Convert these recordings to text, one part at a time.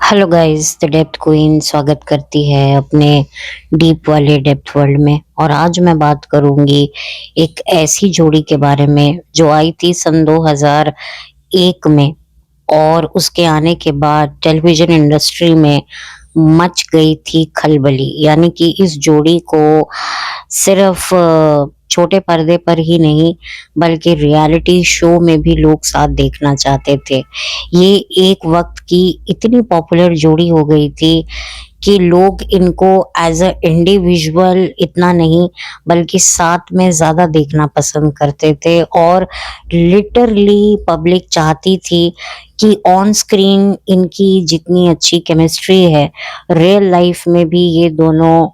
Hello guys, the depth queen स्वागत करती है अपने डीप वाले डेप्थ वर्ल्ड में। और आज मैं बात करूंगी एक ऐसी जोड़ी के बारे में जो आई थी सन 2001 में। और उसके आने के बाद टेलीविजन इंडस्ट्री में मच गई थी खलबली। यानी कि इस जोड़ी को सिर्फ छोटे पर्दे पर ही नहीं बल्कि रियलिटी शो में भी लोग साथ देखना चाहते थे। ये एक वक्त की इतनी पॉपुलर जोड़ी हो गई थी कि लोग इनको एज अ इंडिविजुअल इतना नहीं बल्कि साथ में ज्यादा देखना पसंद करते थे। और लिटरली पब्लिक चाहती थी कि ऑन स्क्रीन इनकी जितनी अच्छी केमिस्ट्री है, रियल लाइफ में भी ये दोनों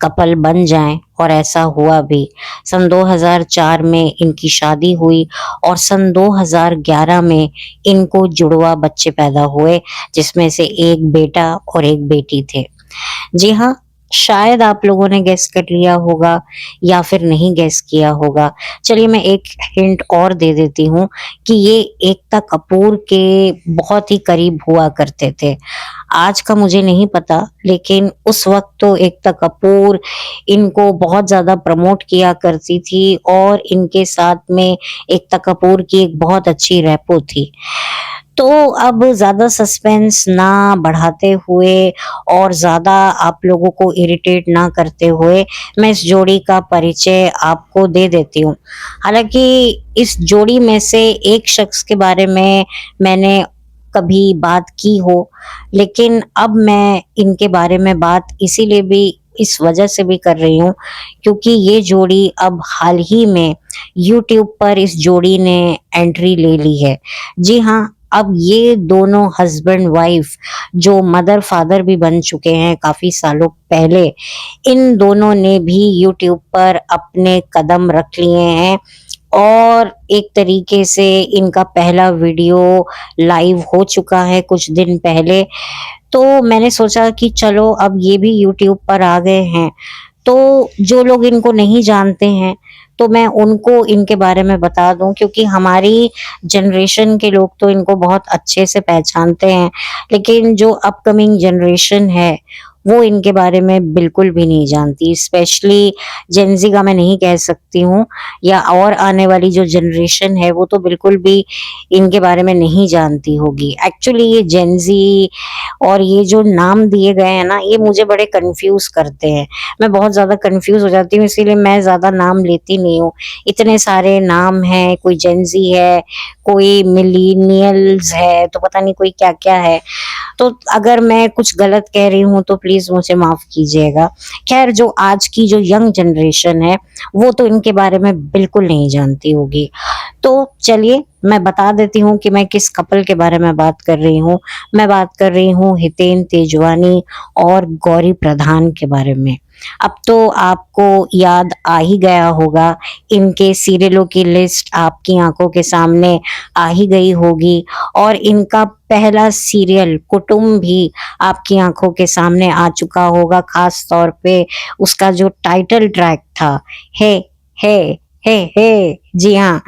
कपल बन जाएं। और ऐसा हुआ भी। सन 2004 में इनकी शादी हुई और सन 2011 में इनको जुड़वा बच्चे पैदा हुए, जिसमें से एक बेटा और एक बेटी थे। जी हाँ, शायद आप लोगों ने गेस कर लिया होगा या फिर नहीं गेस किया होगा। चलिए मैं एक हिंट और दे देती हूँ कि ये एकता कपूर के बहुत ही करीब हुआ करते थे। आज का मुझे नहीं पता, लेकिन उस वक्त तो एकता कपूर इनको बहुत ज्यादा प्रमोट किया करती थी और इनके साथ में एकता कपूर की एक बहुत अच्छी रेपो थी। तो अब ज़्यादा सस्पेंस ना बढ़ाते हुए और ज़्यादा आप लोगों को इरिटेट ना करते हुए मैं इस जोड़ी का परिचय आपको दे देती हूँ। हालाँकि इस जोड़ी में से एक शख्स के बारे में मैंने कभी बात की हो, लेकिन अब मैं इनके बारे में बात इसीलिए भी इस वजह से भी कर रही हूँ क्योंकि ये जोड़ी अब हाल ही में यूट्यूब पर इस जोड़ी ने एंट्री ले ली है। जी हाँ, अब ये दोनों हस्बैंड वाइफ जो मदर फादर भी बन चुके हैं काफी सालों पहले, इन दोनों ने भी यूट्यूब पर अपने कदम रख लिए हैं। और एक तरीके से इनका पहला वीडियो लाइव हो चुका है कुछ दिन पहले। तो मैंने सोचा कि चलो अब ये भी यूट्यूब पर आ गए हैं, तो जो लोग इनको नहीं जानते हैं तो मैं उनको इनके बारे में बता दूं, क्योंकि हमारी जनरेशन के लोग तो इनको बहुत अच्छे से पहचानते हैं, लेकिन जो अपकमिंग जनरेशन है वो इनके बारे में बिल्कुल भी नहीं जानती। स्पेशली जेनजी का मैं नहीं कह सकती हूँ, या और आने वाली जो जनरेशन है वो तो बिल्कुल भी इनके बारे में नहीं जानती होगी। एक्चुअली ये जेनजी और ये जो नाम दिए गए हैं ना, ये मुझे बड़े कंफ्यूज करते हैं। मैं बहुत ज़्यादा कंफ्यूज हो जाती हूँ, इसीलिए मैं ज़्यादा नाम लेती नहीं हूँ। इतने सारे नाम हैं, कोई जेनजी है, कोई मिलीनियल्स है, तो पता नहीं कोई क्या-क्या है। तो अगर मैं कुछ गलत कह रही हूँ तो प्लीज़ मुझे माफ़ कीजिएगा। ख़ैर, जो आज की जो यंग जनरेशन है, वो तो इनके बारे में बिल्कुल नहीं जानती होगी। तो चलिए मैं बता देती हूँ कि मैं किस कपल के बारे में बात कर रही हूँ। मैं बात कर रही हूँ हितेन तेजवानी और गौरी प्रधान के बारे में। अब तो आपको याद आ ही गया होगा, इनके सीरियलों की लिस्ट आपकी आँखों के सामने आ ही गई होगी। और इनका पहला सीरियल कुटुम्ब भी आपकी आँखों के सामने आ चुका होगा, ख़ास तौर पे उसका जो टाइटल ट्रैक था, हे, हे, हे। जी हाँ,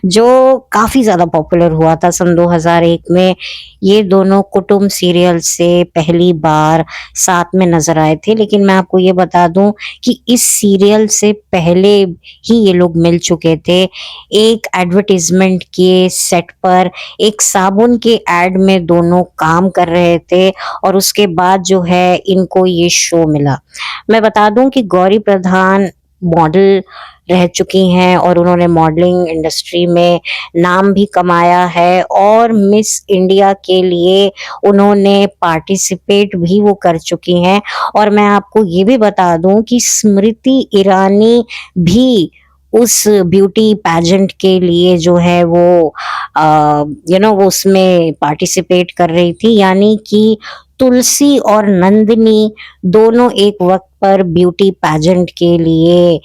जो काफ़ी ज़्यादा पॉपुलर हुआ था सन 2001 में। ये दोनों कुटुम्ब सीरियल से पहली बार साथ में नज़र आए थे, लेकिन मैं आपको ये बता दूँ कि इस सीरियल से पहले ही ये लोग मिल चुके थे। एक एडवर्टाइज़मेंट के सेट पर एक साबुन के एड में दोनों काम कर रहे थे और उसके बाद जो है इनको ये शो मिला। मैं बता दूँ कि गौरी प्रधान मॉडल रह चुकी हैं और उन्होंने मॉडलिंग इंडस्ट्री में नाम भी कमाया है और मिस इंडिया के लिए उन्होंने पार्टिसिपेट भी वो कर चुकी हैं। और मैं आपको ये भी बता दूं कि स्मृति ईरानी भी उस ब्यूटी पैजेंट के लिए जो है वो वो उसमें पार्टिसिपेट कर रही थी। यानी कि तुलसी और नंदिनी दोनों एक वक्त पर ब्यूटी पैजेंट के लिए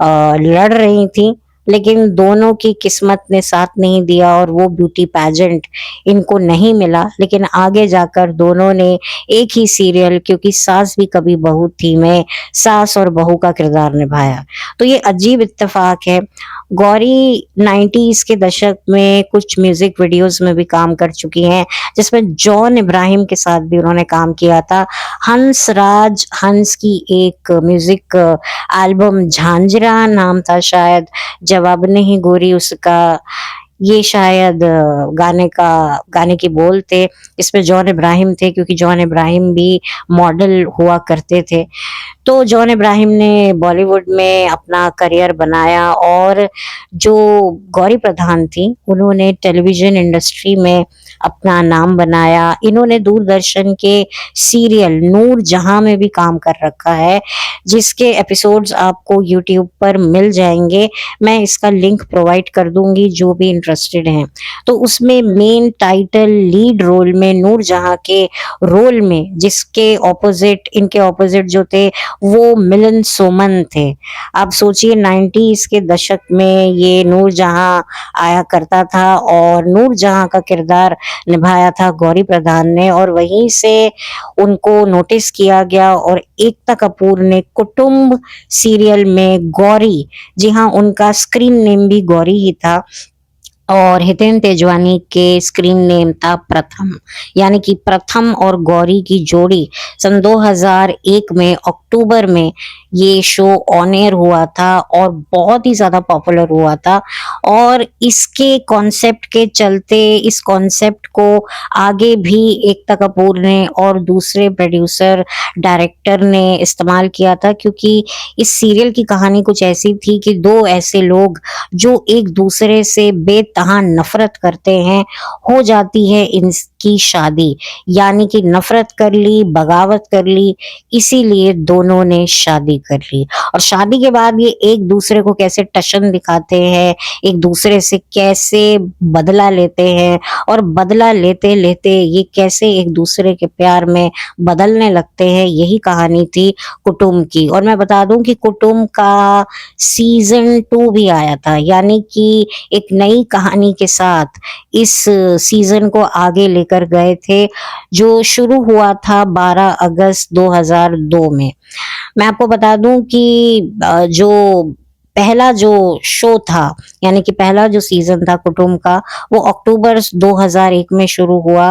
लड़ रही थी। लेकिन दोनों की किस्मत ने साथ नहीं दिया और वो ब्यूटी पैजेंट इनको नहीं मिला। लेकिन आगे जाकर दोनों ने एक ही सीरियल, क्योंकि सास भी कभी बहू थी में सास और बहू का किरदार निभाया। तो ये अजीब इत्तेफाक है। गौरी 90s के दशक में कुछ म्यूजिक वीडियोस में भी काम कर चुकी हैं, जिसमें जॉन इब्राहिम के साथ भी उन्होंने काम किया था। हंस राज हंस की एक म्यूजिक एल्बम झांझरा नाम था शायद, जवाब नहीं गोरी उसका, ये शायद गाने के बोल थे। इसमें जॉन इब्राहिम थे, क्योंकि जॉन इब्राहिम भी मॉडल हुआ करते थे। तो जॉन इब्राहिम ने बॉलीवुड में अपना करियर बनाया और जो गौरी प्रधान थी उन्होंने टेलीविजन इंडस्ट्री में अपना नाम बनाया। इन्होंने दूरदर्शन के सीरियल नूर जहां में भी काम कर रखा है, जिसके एपिसोड्स आपको यूट्यूब पर मिल जाएंगे। मैं इसका लिंक प्रोवाइड कर दूंगी जो भी इंटरेस्टेड हैं। तो उसमें मेन टाइटल लीड रोल में नूर जहां के रोल में, जिसके ऑपोजिट इनके ऑपोजिट जो थे वो मिलन सोमन थे। आप सोचिए 90s के दशक में ये नूरजहां आया करता था और नूरजहां का किरदार निभाया था गौरी प्रधान ने, और वहीं से उनको नोटिस किया गया और एकता कपूर ने कुटुंब सीरियल में गौरी, जी हाँ उनका स्क्रीन नेम भी गौरी ही था, और हितेन तेजवानी के स्क्रीन नेम था प्रथम। यानी कि प्रथम और गौरी की जोड़ी सन 2001 में अक्टूबर में ये शो ऑन एयर हुआ था और बहुत ही ज्यादा पॉपुलर हुआ था। और इसके कॉन्सेप्ट के चलते इस कॉन्सेप्ट को आगे भी एकता कपूर ने और दूसरे प्रोड्यूसर डायरेक्टर ने इस्तेमाल किया था, क्योंकि इस सीरियल की कहानी कुछ ऐसी थी कि दो ऐसे लोग जो एक दूसरे से बेतहा नफरत करते हैं, हो जाती है इनकी शादी। यानी कि नफरत कर ली, बगावत कर ली, इसीलिए दोनों ने शादी कर ली। और शादी के बाद ये एक दूसरे को कैसे टशन दिखाते हैं, एक दूसरे से कैसे बदला लेते हैं, और बदला लेते लेते ये कैसे एक दूसरे के प्यार में बदलने लगते हैं, यही कहानी थी कुटुंब की। और मैं बता दूं कि कुटुंब का सीजन 2 भी आया था, यानी कि एक नई कहानी के साथ इस सीजन को आगे लेकर गए थे, जो शुरू हुआ था 12 अगस्त 2002 में। मैं आपको बता दूं कि जो पहला जो शो था, यानी कि पहला जो सीजन था कुटुंब का, वो अक्टूबर 2001 में शुरू हुआ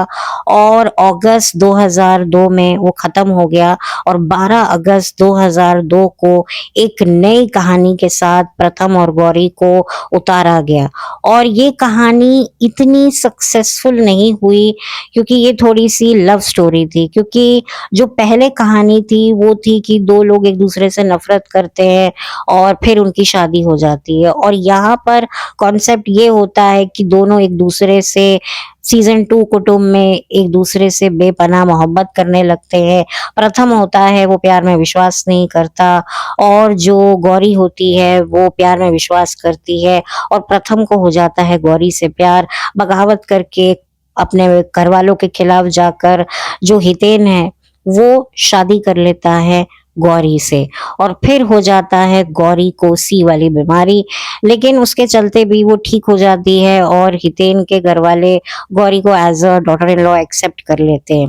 और अगस्त 2002 में वो खत्म हो गया। और 12 अगस्त 2002 को एक नई कहानी के साथ प्रथम और गौरी को उतारा गया। और ये कहानी इतनी सक्सेसफुल नहीं हुई, क्योंकि ये थोड़ी सी लव स्टोरी थी। क्योंकि जो पहले कहानी थी वो थी कि दो लोग एक दूसरे से नफरत करते हैं और फिर उनकी शादी हो जाती है, और यहाँ पर कॉन्सेप्ट ये होता है कि दोनों एक दूसरे से सीजन 2 कुटुंब में एक दूसरे से बेपनाह मोहब्बत करने लगते हैं। प्रथम होता है वो प्यार में विश्वास नहीं करता, और जो गौरी होती है वो प्यार में विश्वास करती है, और प्रथम को हो जाता है गौरी से प्यार। बगावत करके अपने घर वालों के खिलाफ जाकर जो हितेन है वो शादी कर लेता है गौरी से, और फिर हो जाता है गौरी को सी वाली बीमारी। लेकिन उसके चलते भी वो ठीक हो जाती है और हितेन के घर वाले गौरी को as a daughter in law accept कर लेते हैं।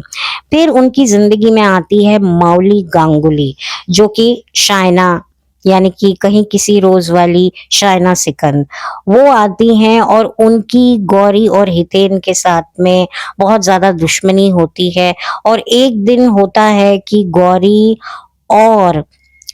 फिर उनकी जिंदगी में आती है मौली गांगुली, जो कि शायना, यानी कि कहीं किसी रोज वाली शायना सिकंद, वो आती हैं और उनकी गौरी और हितेन के साथ में बहुत ज्यादा दुश्मनी होती है। और एक दिन होता है कि गौरी और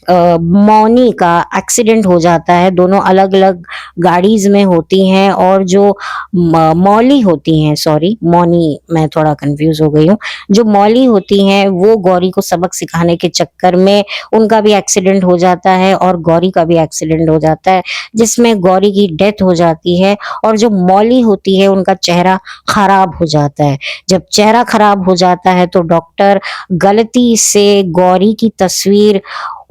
मौनी का एक्सीडेंट हो जाता है। दोनों अलग अलग गाड़ीज में होती हैं, और जो मौली होती हैं, सॉरी मौनी, मैं थोड़ा कंफ्यूज हो गई हूँ, जो मौली होती हैं वो गौरी को सबक सिखाने के चक्कर में उनका भी एक्सीडेंट हो जाता है और गौरी का भी एक्सीडेंट हो जाता है, जिसमें गौरी की डेथ हो जाती है। और जो मौली होती है उनका चेहरा खराब हो जाता है। जब चेहरा खराब हो जाता है तो डॉक्टर गलती से गौरी की तस्वीर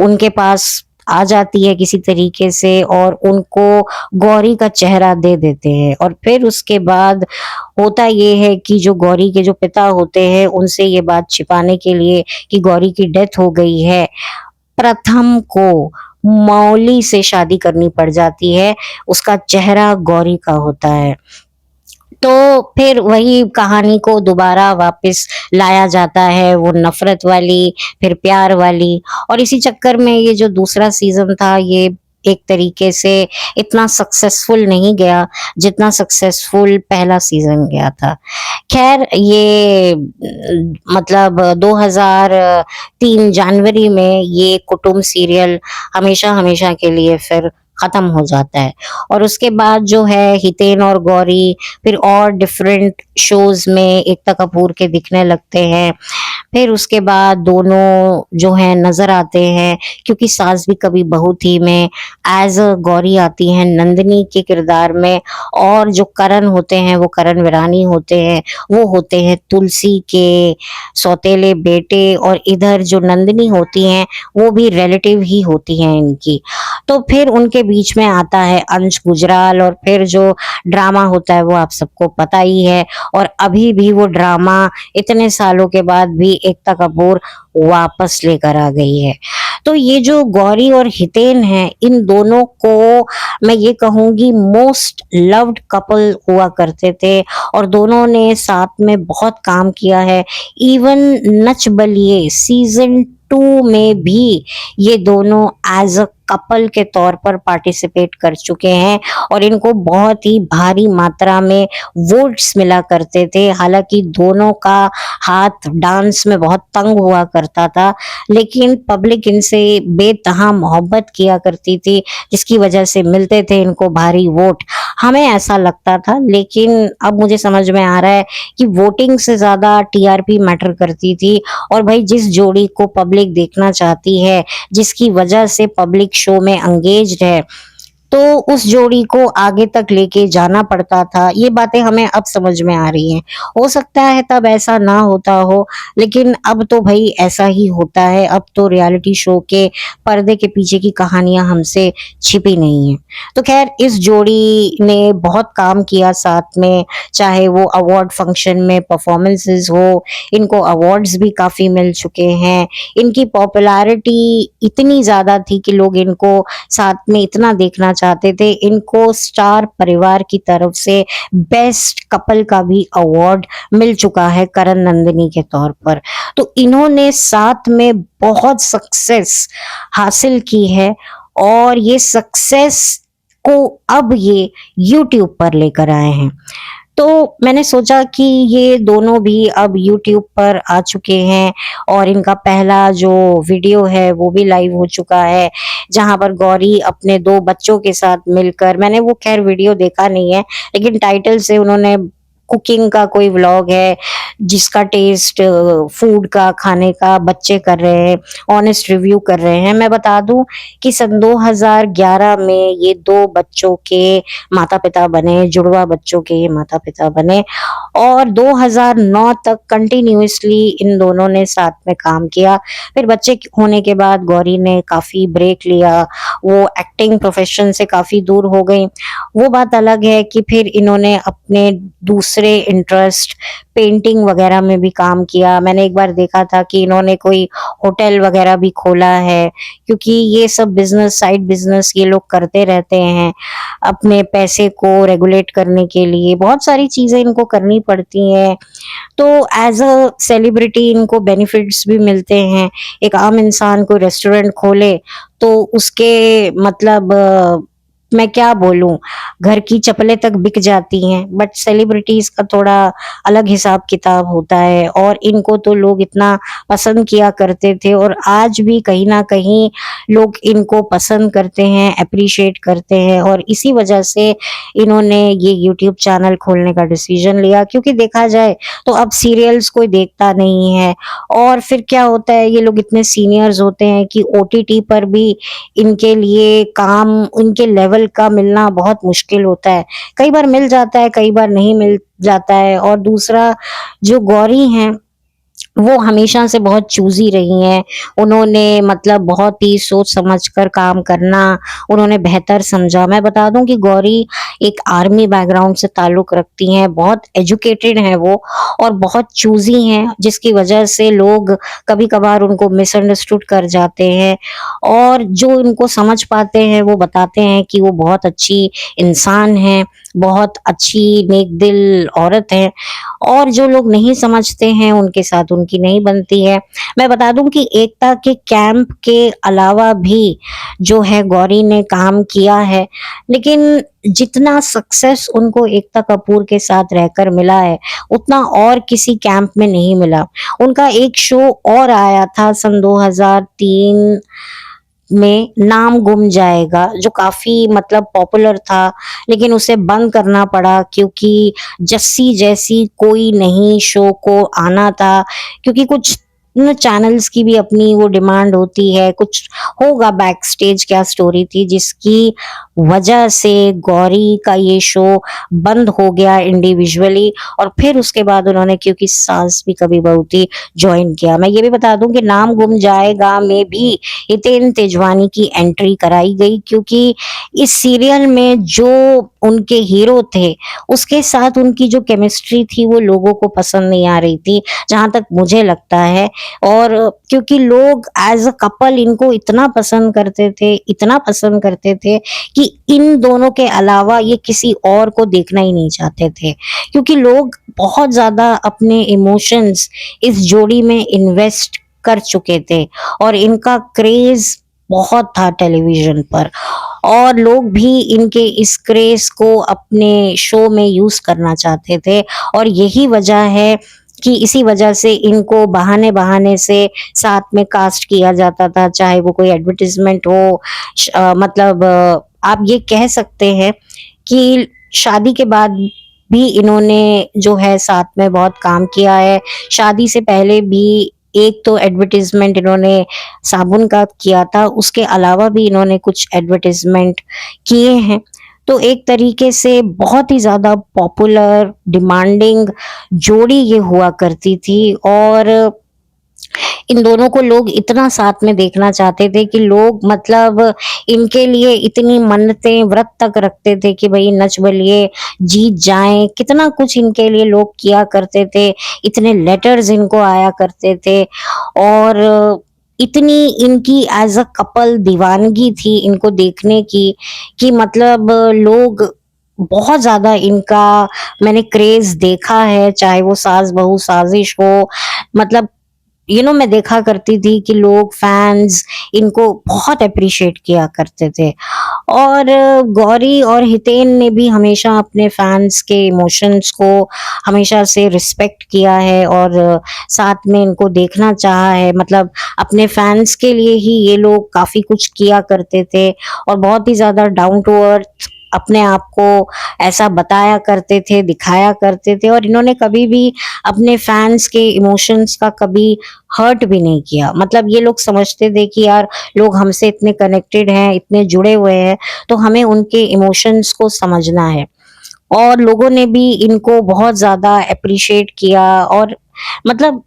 उनके पास आ जाती है किसी तरीके से, और उनको गौरी का चेहरा दे देते हैं। और फिर उसके बाद होता ये है कि जो गौरी के जो पिता होते हैं उनसे ये बात छिपाने के लिए कि गौरी की डेथ हो गई है, प्रथम को मौली से शादी करनी पड़ जाती है, उसका चेहरा गौरी का होता है। तो फिर वही कहानी को दोबारा वापस लाया जाता है, वो नफ़रत वाली, फिर प्यार वाली, और इसी चक्कर में ये जो दूसरा सीज़न था, ये एक तरीके से इतना सक्सेसफुल नहीं गया, जितना सक्सेसफुल पहला सीज़न गया था। ख़ैर ये मतलब 2003 जनवरी में ये कुटुम्ब सीरियल हमेशा-हमेशा के लिए फिर ख़त्म हो जाता है, और उसके बाद जो है हितेन और गौरी फिर और डिफरेंट शोज़ में एकता कपूर के दिखने लगते हैं। फिर उसके बाद दोनों जो हैं नज़र आते हैं, क्योंकि सास भी कभी बहू थी में एज़ अ गौरी आती हैं नंदिनी के किरदार में, और जो करण होते हैं वो करण विरानी होते हैं, वो होते हैं तुलसी के सौतेले बेटे, और इधर जो नंदिनी होती हैं वो भी रिलेटिव ही होती हैं इनकी। तो फिर उनके बीच में आता है अंश गुजराल, और फिर जो ड्रामा होता है वो आप सबको पता ही है, और अभी भी वो ड्रामा इतने सालों के बाद भी एकता कपूर वापस लेकर आ गई है। तो ये जो गौरी और हितेन हैं, इन दोनों को मैं ये कहूँगी मोस्ट लव्ड कपल हुआ करते थे, और दोनों ने साथ में बहुत काम किया है। इवन नच बलिए सीज़न 2 में भी ये दोनों एज़ अ कपल के तौर पर पार्टिसिपेट कर चुके हैं, और इनको बहुत ही भारी मात्रा में वोट्स मिला करते थे। हालाँकि दोनों का हाथ डांस में बहुत तंग हुआ करता था, लेकिन पब्लिक इनसे बेतहा मोहब्बत किया करती थी, जिसकी वजह से मिलते थे इनको भारी वोट। हमें ऐसा लगता था, लेकिन अब मुझे समझ में आ रहा है कि वोटिंग से ज़्यादा टीआरपी मैटर करती थी, और भाई जिस जोड़ी को पब्लिक देखना चाहती है, जिसकी वजह से पब्लिक शो में एंगेज्ड है, तो उस जोड़ी को आगे तक लेके जाना पड़ता था। ये बातें हमें अब समझ में आ रही हैं। हो सकता है तब ऐसा ना होता हो, लेकिन अब तो भई ऐसा ही होता है। अब तो रियलिटी शो के पर्दे के पीछे की कहानियाँ हमसे छिपी नहीं हैं। तो ख़ैर इस जोड़ी ने बहुत काम किया साथ में, चाहे वो अवार्ड फंक्शन में परफ़ॉर्मेंसेज़ हो, इनको अवार्ड्स भी काफ़ी मिल चुके हैं। इनकी पॉपुलैरिटी इतनी ज़्यादा थी कि लोग इनको साथ में इतना देखना चाहते थे। इनको स्टार परिवार की तरफ से बेस्ट कपल का भी अवार्ड मिल चुका है करण नंदिनी के तौर पर। तो इन्होंने साथ में बहुत सक्सेस हासिल की है, और ये सक्सेस को अब ये यूट्यूब पर लेकर आए हैं। तो मैंने सोचा कि ये दोनों भी अब यूट्यूब पर आ चुके हैं, और इनका पहला जो वीडियो है वो भी लाइव हो चुका है, जहाँ पर गौरी अपने 2 बच्चों के साथ मिलकर, मैंने वो ख़ैर वीडियो देखा नहीं है, लेकिन टाइटल से उन्होंने कुकिंग का कोई व्लॉग है, जिसका टेस्ट फूड का, खाने का बच्चे कर रहे हैं, ऑनेस्ट रिव्यू कर रहे हैं। मैं बता दूँ कि सन 2011 में ये 2 बच्चों के माता-पिता बने, जुड़वा बच्चों के ये माता-पिता बने, और 2009 तक कंटिन्यूअसली इन दोनों ने साथ में काम किया। फिर बच्चे होने के बाद गौरी ने काफ़ी ब्रेक लिया, वो एक्टिंग प्रोफ़ेशन से काफ़ी दूर हो गईं। वो बात अलग है कि फिर इन्होंने अपने दूसरे इंटरेस्ट पेंटिंग वग़ैरह में भी काम किया। मैंने एक बार देखा था कि इन्होंने कोई होटल वग़ैरह भी खोला है, क्योंकि ये सब बिज़नेस, साइड बिज़नेस ये लोग करते रहते हैं। अपने पैसे को रेगुलेट करने के लिए बहुत सारी चीज़ें इनको करनी पड़ती हैं। तो एज़ अ सेलिब्रिटी इनको बेनिफिट्स भी मिलते हैं। एक आम इंसान कोई रेस्टोरेंट खोले तो उसके मतलब मैं क्या बोलूँ, घर की चप्पलें तक बिक जाती हैं, बट सेलिब्रिटीज़ का थोड़ा अलग हिसाब-किताब होता है, और इनको तो लोग इतना पसंद किया करते थे, और आज भी कहीं न कहीं लोग इनको पसंद करते हैं, एप्रिशिएट करते हैं, और इसी वजह से इन्होंने ये यूट्यूब चैनल खोलने का डिसीज़न लिया, क्योंकि देखा जाए तो अब सीरियल्स कोई देखता नहीं है, और फिर क्या होता है, ये लोग इतने सीनियर्स होते हैं कि ओटीटी पर भी इनके लिए काम, उनके लेवल का मिलना बहुत मुश्किल होता है। कई बार मिल जाता है, कई बार नहीं मिल जाता है, और दूसरा जो गौरी हैं वो हमेशा से बहुत चूज़ी रही हैं। उन्होंने मतलब बहुत ही सोच समझ कर काम करना उन्होंने बेहतर समझा। मैं बता दूँ कि गौरी एक आर्मी बैकग्राउंड से ताल्लुक़ रखती हैं, बहुत एजुकेटेड हैं वो और बहुत चूज़ी हैं, जिसकी वजह से लोग कभी-कभार उनको मिसअंडरस्टूड कर जाते हैं और जो उनको समझ पाते हैं, वो बताते हैं कि वो बहुत अच्छी इंसान हैं, बहुत अच्छी नेक-दिल औरत हैं और जो लोग नहीं समझते हैं, उनके साथ उनकी नहीं बनती है। मैं बता दूँ कि एकता के कैंप के अलावा भी जो है गौरी ने काम किया है, लेकिन जितना सक्सेस उनको एकता कपूर के साथ रहकर मिला है, उतना और किसी कैंप में नहीं मिला। उनका एक शो और आया था सन 2003 में नाम गुम जाएगा, जो काफ़ी मतलब पॉपुलर था, लेकिन उसे बंद करना पड़ा क्योंकि जस्सी जैसी कोई नई शो को आना था क्योंकि कुछ न चैनल्स की भी अपनी वो डिमांड होती है, कुछ होगा बैक स्टेज क्या स्टोरी थी जिसकी वजह से गौरी का ये शो बंद हो गया इंडिविजुअली और फिर उसके बाद उन्होंने क्योंकि सास भी कभी बहू थी जॉइन किया। मैं ये भी बता दूँ कि नाम गुम जाएगा में भी हितेन तेजवानी की एंट्री कराई गई क्योंकि इस सीरियल में जो उनके हीरो थे, उसके साथ उनकी जो केमिस्ट्री थी वो लोगों को पसंद नहीं आ रही थी, जहाँ तक मुझे लगता है और क्योंकि लोग एज़ अ कपल इनको इतना पसंद करते थे, इतना पसंद करते थे कि इन दोनों के अलावा ये किसी और को देखना ही नहीं चाहते थे। क्योंकि लोग बहुत ज़्यादा अपने इमोशंस इस जोड़ी में इन्वेस्ट कर चुके थे और इनका क्रेज़ बहुत था टेलीविज़न पर और लोग भी इनके इस क्रेज़ को अपने शो में यूज़ करना चाहते थे और यही वजह है कि इसी वजह से इनको बहाने-बहाने से साथ में कास्ट किया जाता था, चाहे वो कोई एडवर्टाइज़मेंट हो मतलब आप ये कह सकते हैं कि शादी के बाद भी इन्होंने जो है साथ में बहुत काम किया है। शादी से पहले भी एक तो एडवर्टाइज़मेंट इन्होंने साबुन का किया था, उसके अलावा भी इन्होंने कुछ एडवर्टाइज़मेंट किए हैं। तो एक तरीके से बहुत ही ज़्यादा पॉपुलर, डिमांडिंग जोड़ी ये हुआ करती थी और इन दोनों को लोग इतना साथ में देखना चाहते थे कि लोग मतलब इनके लिए इतनी मन्नतें, व्रत तक रखते थे कि भई नच बलिए, जीत जाएँ, कितना कुछ इनके लिए लोग किया करते थे, इतने लेटर्स इनको आया करते थे और इतनी इनकी एज़ अ कपल दीवानगी थी इनको देखने की कि मतलब लोग बहुत ज़्यादा इनका मैंने क्रेज़ देखा है, चाहे वो सास-बहू साज़िश हो, मतलब मैं देखा करती थी कि लोग फैन्स इनको बहुत एप्रिशिएट किया करते थे और गौरी और हितेन ने भी हमेशा अपने फैन्स के इमोशंस को हमेशा से रिस्पेक्ट किया है और साथ में इनको देखना चाहा है मतलब अपने फैन्स के लिए ही ये लोग काफ़ी कुछ किया करते थे और बहुत ही ज़्यादा डाउन टू अर्थ अपने आप को ऐसा बताया करते थे, दिखाया करते थे और इन्होंने कभी भी अपने फैन्स के इमोशंस का कभी हर्ट भी नहीं किया। मतलब ये लोग समझते थे कि यार लोग हमसे इतने कनेक्टेड हैं, इतने जुड़े हुए हैं, तो हमें उनके इमोशंस को समझना है। और लोगों ने भी इनको बहुत ज़्यादा एप्रिशिएट किया और मतलब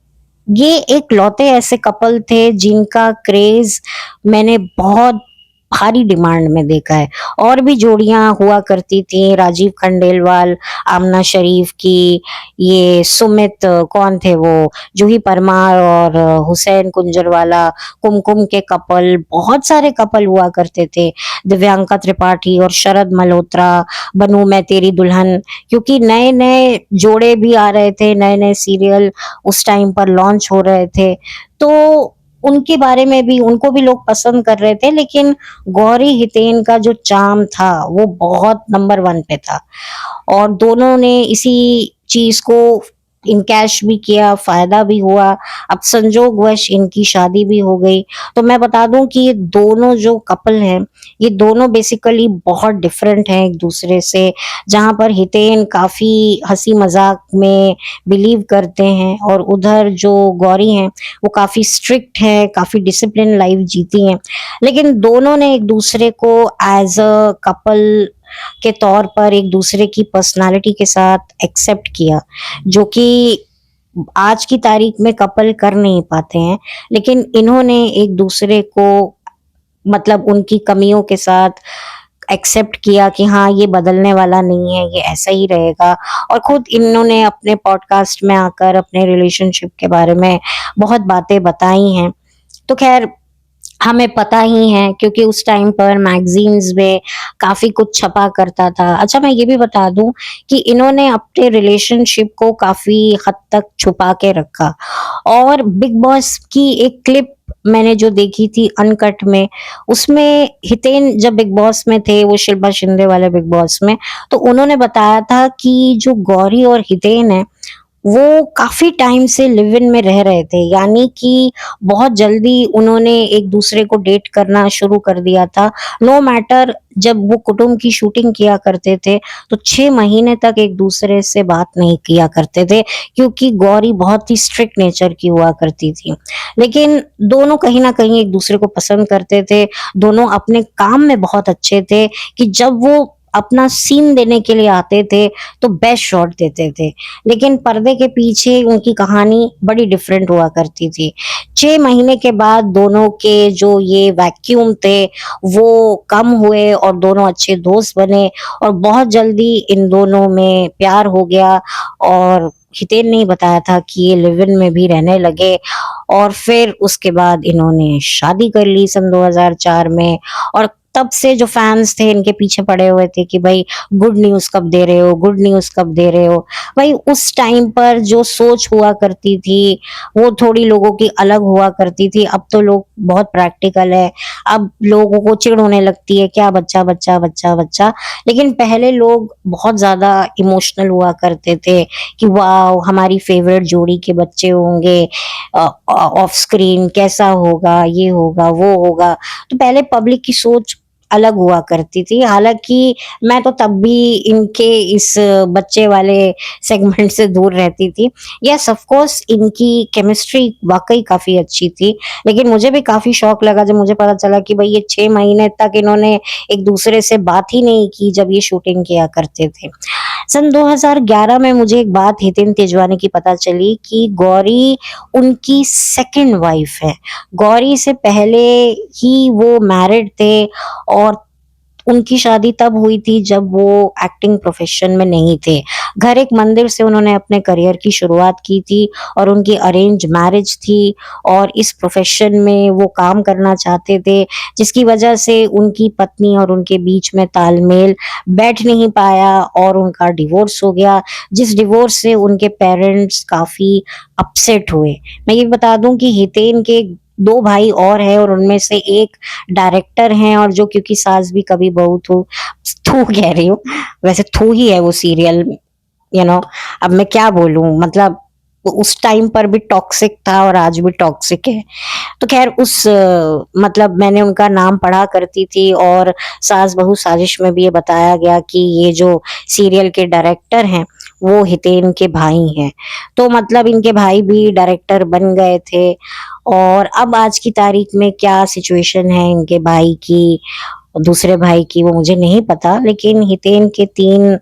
ये इकलौते ऐसे कपल थे जिनका क्रेज़ मैंने बहुत भारी डिमांड में देखा है। और भी जोड़ियाँ हुआ करती थी राजीव खंडेलवाल, आमना शरीफ की, ये सुमित कौन थे वो जूही परमार और हुसैन कुंजरवाला, कुमकुम के कपल, बहुत सारे कपल हुआ करते थे। दिव्यांका त्रिपाठी और शरद मल्होत्रा, बनूँ मैं तेरी दुल्हन क्योंकि नए-नए जोड़े भी आ रहे थे, नए-नए सीरियल उस टाइम पर लॉन्च हो रहे थे। तो उनके बारे में भी उनको भी लोग पसंद कर रहे थे लेकिन गौरी हितेन का जो चार्म था, वो बहुत नंबर 1 पे था। और दोनों ने इसी चीज़ को इनकैश भी किया, फ़ायदा भी हुआ। अब संजोगवश इनकी शादी भी हो गई। तो मैं बता दूँ कि ये दोनों जो कपल हैं, ये दोनों बेसिकली बहुत डिफरेंट हैं एक-दूसरे से। जहाँ पर हितेन काफ़ी हँसी-मज़ाक में बिलीव करते हैं और उधर जो गौरी हैं, वो काफ़ी स्ट्रिक्ट हैं, काफ़ी डिसिप्लिन लाइफ़ जीती हैं। लेकिन दोनों ने एक-दूसरे को एज़ अ कपल के तौर पर एक-दूसरे की पर्सनैलिटी के साथ एक्सेप्ट किया, जो कि आज की तारीख में कपल कर नहीं पाते हैं, लेकिन इन्होंने एक दूसरे को मतलब उनकी कमियों के साथ एक्सेप्ट किया कि हाँ, ये बदलने वाला नहीं है, ये ऐसा ही रहेगा। और खुद इन्होंने अपने पॉडकास्ट में आकर अपने रिलेशनशिप के बारे में बहुत बातें बताई हैं। तो खैर, हमें पता ही है क्योंकि उस टाइम पर मैगजीन्स में काफ़ी कुछ छपा करता था। अच्छा, मैं ये भी बता दूँ कि इन्होंने अपने रिलेशनशिप को काफ़ी हद तक छुपा के रखा। और बिग बॉस की एक क्लिप मैंने जो देखी थी अनकट में, उसमें हितेन जब बिग बॉस में थे, वो शिल्पा शिंदे वाले बिग बॉस में, तो उन्होंने बताया था कि जो गौरी और हितेन है, वो काफ़ी टाइम से लिव इन में रह रहे थे, यानी कि बहुत जल्दी उन्होंने एक दूसरे को डेट करना शुरू कर दिया था। नो मैटर, जब वो कुटुम्ब की शूटिंग किया करते थे, तो 6 महीने तक एक दूसरे से बात नहीं किया करते थे, क्योंकि गौरी बहुत ही स्ट्रिक्ट नेचर की हुआ करती थी। लेकिन दोनों कहीं न कहीं एक दूसरे को पसंद करते थे, दोनों अपने काम में बहुत अच्छे थे कि जब वो अपना सीन देने के लिए आते थे, तो बेस्ट शॉट देते थे। लेकिन पर्दे के पीछे उनकी कहानी बड़ी डिफरेंट हुआ करती थी। 6 महीने के बाद दोनों के जो ये वैक्यूम थे, वो कम हुए और दोनों अच्छे दोस्त बने और बहुत जल्दी इन दोनों में प्यार हो गया। और हितेन ने ही बताया था कि ये लिव इन में भी रहने लगे और फिर उसके बाद इन्होंने शादी कर ली सन 2004 में। और तब से जो फैन्स थे इनके पीछे पड़े हुए थे कि भाई गुड न्यूज़ कब दे रहे हो, गुड न्यूज़ कब दे रहे हो। भाई उस टाइम पर जो सोच हुआ करती थी, वो थोड़ी लोगों की अलग हुआ करती थी। अब तो लोग बहुत प्रैक्टिकल है। अब लोगों को चिढ़ होने लगती है, क्या बच्चा, बच्चा, बच्चा, बच्चा। लेकिन पहले लोग बहुत ज़्यादा इमोशनल हुआ करते थे कि वाओ! हमारी फेवरेट जोड़ी के बच्चे होंगे, ऑफ स्क्रीन कैसा होगा, ये होगा, वो होगा। तो पहले पब्लिक की सोच अलग हुआ करती थी। हालाँकि मैं तो तब भी इनके इस बच्चे वाले सेगमेंट से दूर रहती थी। येस, ऑफ़ कोर्स इनकी केमिस्ट्री वाक़ई काफ़ी अच्छी थी, लेकिन मुझे भी काफ़ी शॉक लगा जब मुझे पता चला कि भई ये 6 महीने तक इन्होंने एक-दूसरे से बात ही नहीं की जब ये शूटिंग किया करते थे। सन 2011 में मुझे एक बात हितेन तेजवानी की पता चली कि गौरी उनकी सेकंड वाइफ़ है। गौरी से पहले ही वो मैरिड थे और उनकी शादी तब हुई थी जब वो एक्टिंग प्रोफ़ेशन में नहीं थे। घर एक मंदिर से उन्होंने अपने करियर की शुरुआत की थी और उनकी अरेंज मैरिज थी और इस प्रोफ़ेशन में वो काम करना चाहते थे, जिसकी वजह से उनकी पत्नी और उनके बीच में तालमेल बैठ नहीं पाया और उनका डिवोर्स हो गया, जिस डिवोर्स से उनके पेरेंट्स काफ़ी अपसेट हुए। मैं ये बता दूँ कि हितेन के 2 भाई और हैं और उनमें से एक डायरेक्टर हैं और जो क्योंकि सास भी कभी बहू थू कह रही हूँ, वैसे थू ही है वो सीरियल, यू नो। अब मैं क्या बोलूँ, मतलब उस टाइम पर भी टॉक्सिक था और आज भी टॉक्सिक है। तो ख़ैर मतलब मैंने उनका नाम पढ़ा करती थी और सास-बहू साजिश में भी ये बताया गया कि ये जो सीरियल के डायरेक्टर हैं, वो हितेन के भाई हैं। तो मतलब इनके भाई भी डायरेक्टर बन गए थे और अब आज की तारीख में क्या सिचुएशन है इनके भाई की, दूसरे भाई की, वो मुझे नहीं पता, लेकिन हितेन के 3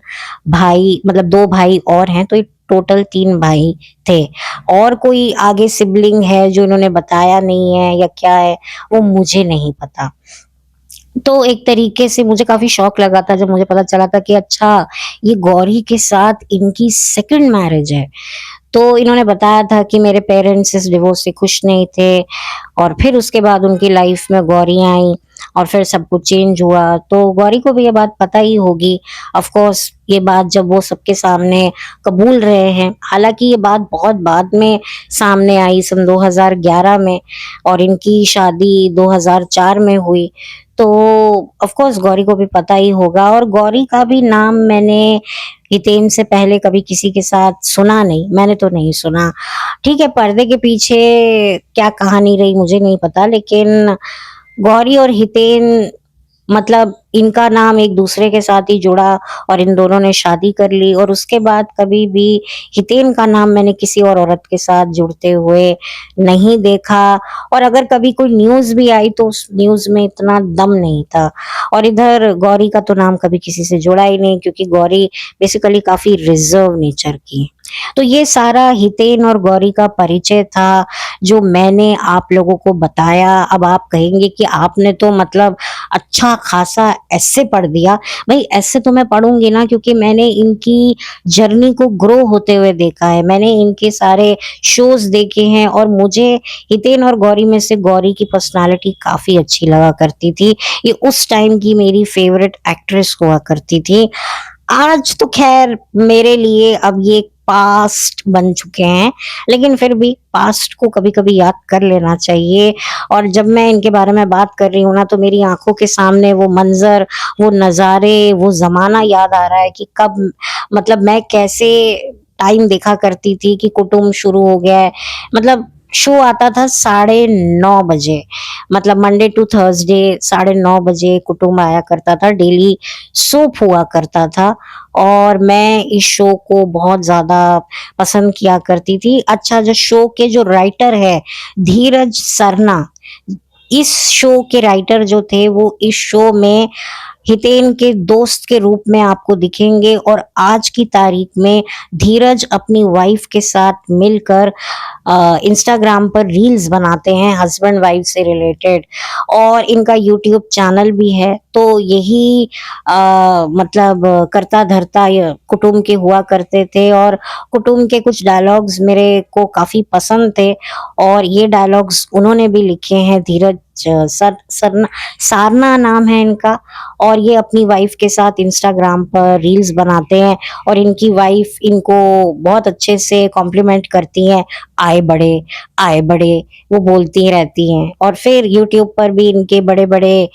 भाई मतलब 2 भाई और हैं, तो ये टोटल 3 भाई थे। और कोई आगे सिबलिंग है जो इन्होंने बताया नहीं है या क्या है, वो मुझे नहीं पता। तो एक तरीके से मुझे काफ़ी शॉक लगा था जब मुझे पता चला था कि अच्छा, ये गौरी के साथ इनकी सेकंड मैरिज है। तो इन्होंने बताया था कि मेरे पेरेंट्स इस डिवोर्स से खुश नहीं थे और फिर उसके बाद उनकी लाइफ में गौरी आई और फिर सब कुछ चेंज हुआ। तो गौरी को भी ये बात पता ही होगी। ऑफ कोर्स ये बात जब वो सबके सामने कबूल रहे हैं। हालाँकि ये बात बहुत बाद में सामने आई सन 2011 में और इनकी शादी 2004 में हुई। तो ऑफ कोर्स गौरी को भी पता ही होगा और गौरी का भी नाम मैंने हितेन से पहले कभी किसी के साथ सुना नहीं, मैंने तो नहीं सुना। ठीक है, पर्दे के पीछे क्या कहानी रही मुझे नहीं पता, लेकिन गौरी और हितेन मतलब इनका नाम एक दूसरे के साथ ही जुड़ा और इन दोनों ने शादी कर ली और उसके बाद कभी भी हितेन का नाम मैंने किसी और औरत के साथ जुड़ते हुए नहीं देखा। और अगर कभी कोई न्यूज़ भी आई तो उस न्यूज़ में इतना दम नहीं था। और इधर गौरी का तो नाम कभी किसी से जुड़ा ही नहीं, क्योंकि गौरी बेसिकली काफ़ी रिज़र्व नेचर की है। तो ये सारा हितेन और गौरी का परिचय था, जो मैंने आप लोगों को बताया। अब आप कहेंगे कि आपने तो मतलब अच्छा खासा एस्से पढ़ दिया। भई एस्से तो मैं पढ़ूँगी ना, क्योंकि मैंने इनकी जर्नी को ग्रो होते हुए देखा है। मैंने इनके सारे शोज़ देखे हैं और मुझे हितेन और गौरी में से गौरी की पर्सनैलिटी काफ़ी अच्छी लगा करती थी। ये उस टाइम की मेरी फ़ेवरेट एक्ट्रेस हुआ करती थी। आज तो ख़ैर मेरे लिए अब ये पास्ट बन चुके हैं, लेकिन फिर भी पास्ट को कभी-कभी याद कर लेना चाहिए। और जब मैं इनके बारे में बात कर रही हूँ ना, तो मेरी आँखों के सामने वो मंज़र, वो नज़ारे, वो ज़माना याद आ रहा है कि कब मतलब मैं कैसे टाइम देखा करती थी कि कुटुम्ब शुरू हो गया है। मतलब शो आता था 9:30 बजे, मतलब मंडे टू थर्सडे 9:30 बजे कुटुम्ब आया करता था, डेली सोप हुआ करता था और मैं इस शो को बहुत ज़्यादा पसंद किया करती थी। अच्छा, जो शो के जो राइटर है धीरज सरना, इस शो के राइटर जो थे वो इस शो में हितेन के दोस्त के रूप में आपको दिखेंगे। और आज की तारीख में धीरज अपनी वाइफ के साथ मिलकर इंस्टाग्राम पर रील्स बनाते हैं हस्बैंड वाइफ से रिलेटेड, और इनका यूट्यूब चैनल भी है। तो यही मतलब करता धरता कुटुम्ब के हुआ करते थे और कुटुम्ब के कुछ डायलॉग्स मेरे को काफ़ी पसंद थे और ये डायलॉग्स उन्होंने भी लिखे हैं। धीरज सारना नाम है इनका, और ये अपनी वाइफ के साथ इंस्टाग्राम पर रील्स बनाते हैं और इनकी वाइफ इनको बहुत अच्छे से कॉम्प्लीमेंट करती हैं, आए बड़े, आए बड़े, वो बोलती रहती हैं। और फिर यूट्यूब पर भी इनके बड़े-बड़े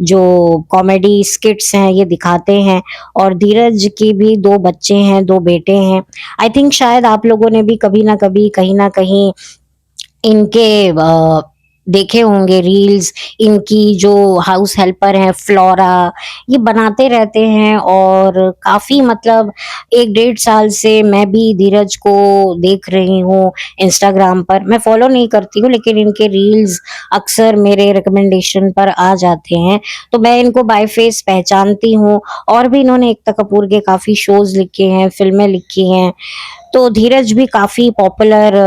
जो कॉमेडी स्किट्स हैं ये दिखाते हैं। और धीरज की भी 2 बच्चे हैं, 2 बेटे हैं। आई थिंक शायद आप लोगों ने भी कभी न कभी, कहीं न कहीं इनके देखे होंगे रील्स। इनकी जो हाउस हेल्पर हैं फ्लोरा, ये बनाते रहते हैं और काफ़ी मतलब 1 डेढ़ साल से मैं भी धीरज को देख रही हूँ इंस्टाग्राम पर। मैं फ़ॉलो नहीं करती हूँ, लेकिन इनके रील्स अक्सर मेरे रिकमेंडेशन पर आ जाते हैं, तो मैं इनको बाय फेस पहचानती हूँ। और भी इन्होंने एकता कपूर के काफ़ी शोज़ लिखे हैं, फ़िल्में लिखी हैं। तो धीरज भी काफ़ी पॉपुलर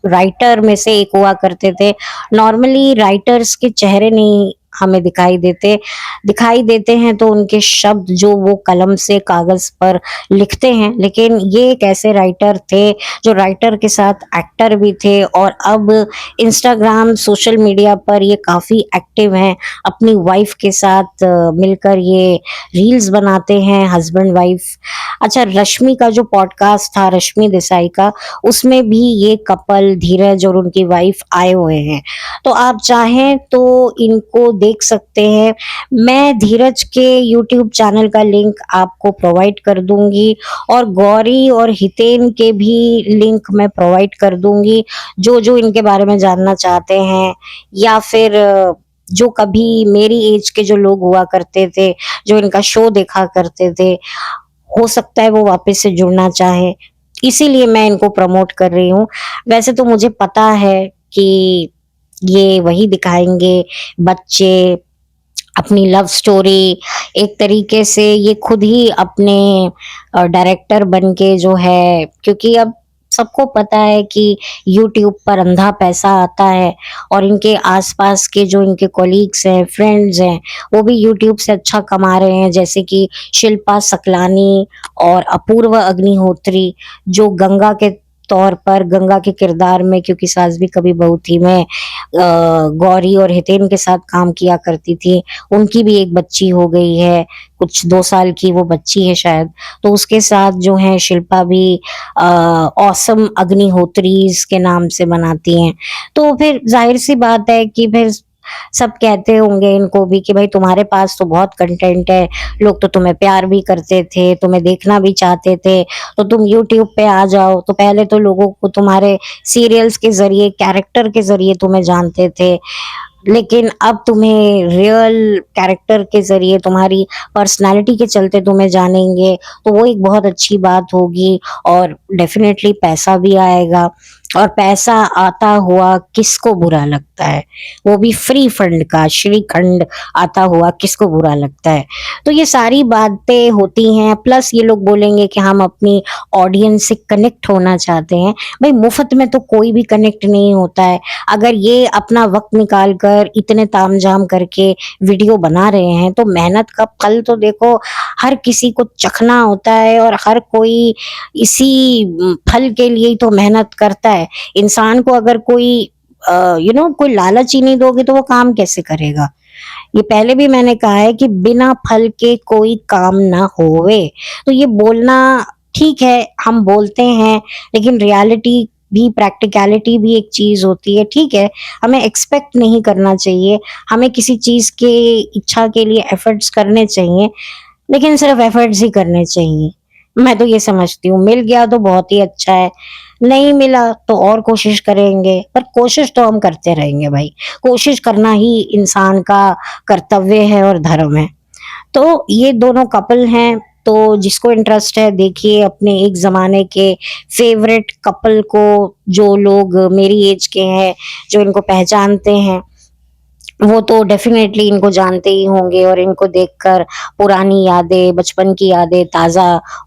राइटर में से एक हुआ करते थे। नॉर्मली राइटर्स के चेहरे नहीं हमें दिखाई देते हैं तो उनके शब्द जो वो कलम से कागज़ पर लिखते हैं। लेकिन ये एक ऐसे राइटर थे जो राइटर के साथ एक्टर भी थे और अब इंस्टाग्राम, सोशल मीडिया पर ये काफ़ी एक्टिव हैं। अपनी वाइफ़ के साथ मिलकर ये रील्स बनाते हैं हस्बैंड वाइफ़। अच्छा, रश्मि का जो पॉडकास्ट था रश्मि देसाई का, उसमें भी ये कपल धीरज और उनकी वाइफ आए हुए हैं। तो आप चाहें तो इनको देख सकते हैं। मैं धीरज के यूट्यूब चैनल का लिंक आपको प्रोवाइड कर दूँगी और गौरी और हितेन के भी लिंक मैं प्रोवाइड कर दूँगी। जो इनके बारे में जानना चाहते हैं या फिर जो कभी मेरी एज के जो लोग हुआ करते थे, जो इनका शो देखा करते थे, हो सकता है वो वापस से जुड़ना चाहें, इसीलिए मैं इनको प्रमोट कर रही हूँ। वैसे तो मुझे पता है कि ये वही दिखाएँगे, बच्चे, अपनी लव स्टोरी, एक तरीके से ये खुद ही अपने डायरेक्टर बन के जो है, क्योंकि अब सबको पता है कि यूट्यूब पर अंधा पैसा आता है और इनके आस-पास के जो इनके कॉलीग्स हैं, फ्रेंड्स हैं, वो भी यूट्यूब से अच्छा कमा रहे हैं। जैसे कि शिल्पा सकलानी और अपूर्वा अग्निहोत्री, जो गंगा के तौर पर, गंगा के किरदार में, क्योंकि सास भी कभी बहू थी में गौरी और हितेन के साथ काम किया करती थी। उनकी भी एक बच्ची हो गई है, कुछ 2 साल की वो बच्ची है शायद। तो उसके साथ जो है शिल्पा भी ऑसम अग्निहोत्रीज़ के नाम से बनाती हैं। तो फिर ज़ाहिर-सी बात है कि फिर सब कहते होंगे इनको भी कि भाई तुम्हारे पास तो बहुत कंटेंट है, लोग तो तुम्हें प्यार भी करते थे, तुम्हें देखना भी चाहते थे, तो तुम यूट्यूब पे आ जाओ। तो पहले तो लोगों को तुम्हारे सीरियल्स के ज़रिए, कैरेक्टर के ज़रिए तुम्हें जानते थे। लेकिन अब तुम्हें रियल कैरेक्टर के ज़रिए तुम्हारी पर्सनैलिटी के चलते तुम्हें जानेंगे, तो वो एक बहुत अच्छी बात होगी और डेफ़िनेटली पैसा भी आएगा और पैसा आता हुआ किसको बुरा लगता है? वो भी फ्री फंड का श्रीखंड आता हुआ किसको बुरा लगता है? तो ये सारी बातें होती हैं, प्लस ये लोग बोलेंगे कि हम अपनी ऑडियंस से कनेक्ट होना चाहते हैं। भई मुफ़्त में तो कोई भी कनेक्ट नहीं होता है। अगर ये अपना वक़्त निकाल कर इतने तामझाम करके वीडियो बना रहे हैं, तो मेहनत का फल तो देखो हर किसी को चखना होता है और हर कोई इसी फल के लिए ही तो मेहनत करता है। इंसान को अगर कोई कोई लालच ही नहीं दोगे तो वो काम कैसे करेगा? ये पहले भी मैंने कहा है कि बिना फल के कोई काम ना होवे। तो ये बोलना ठीक है, हम बोलते हैं, लेकिन रियलिटी भी प्रैक्टिकैलिटी भी एक चीज़ होती है, ठीक है? हमें एक्सपेक्ट नहीं करना चाहिए, हमें किसी चीज़ के इच्छा के लिए एफर्ट्स करने चाहिए, लेकिन सिर्फ़ एफर्ट्स ही करने चाहिए। मैं तो ये समझती हूँ, मिल गया तो बहुत ही अच्छा है, नहीं मिला तो और कोशिश करेंगे, पर कोशिश तो हम करते रहेंगे भाई। कोशिश करना ही इंसान का कर्तव्य है और धर्म है। तो ये दोनों कपल हैं, तो जिसको इंटरेस्ट है देखिए अपने एक ज़माने के फ़ेवरेट कपल को, जो लोग मेरी ऐज के हैं, जो इनको पहचानते हैं, वो तो डेफ़िनेटली इनको जानते ही होंगे और इनको देखकर पुरानी यादें, बचपन की यादें ताज़ा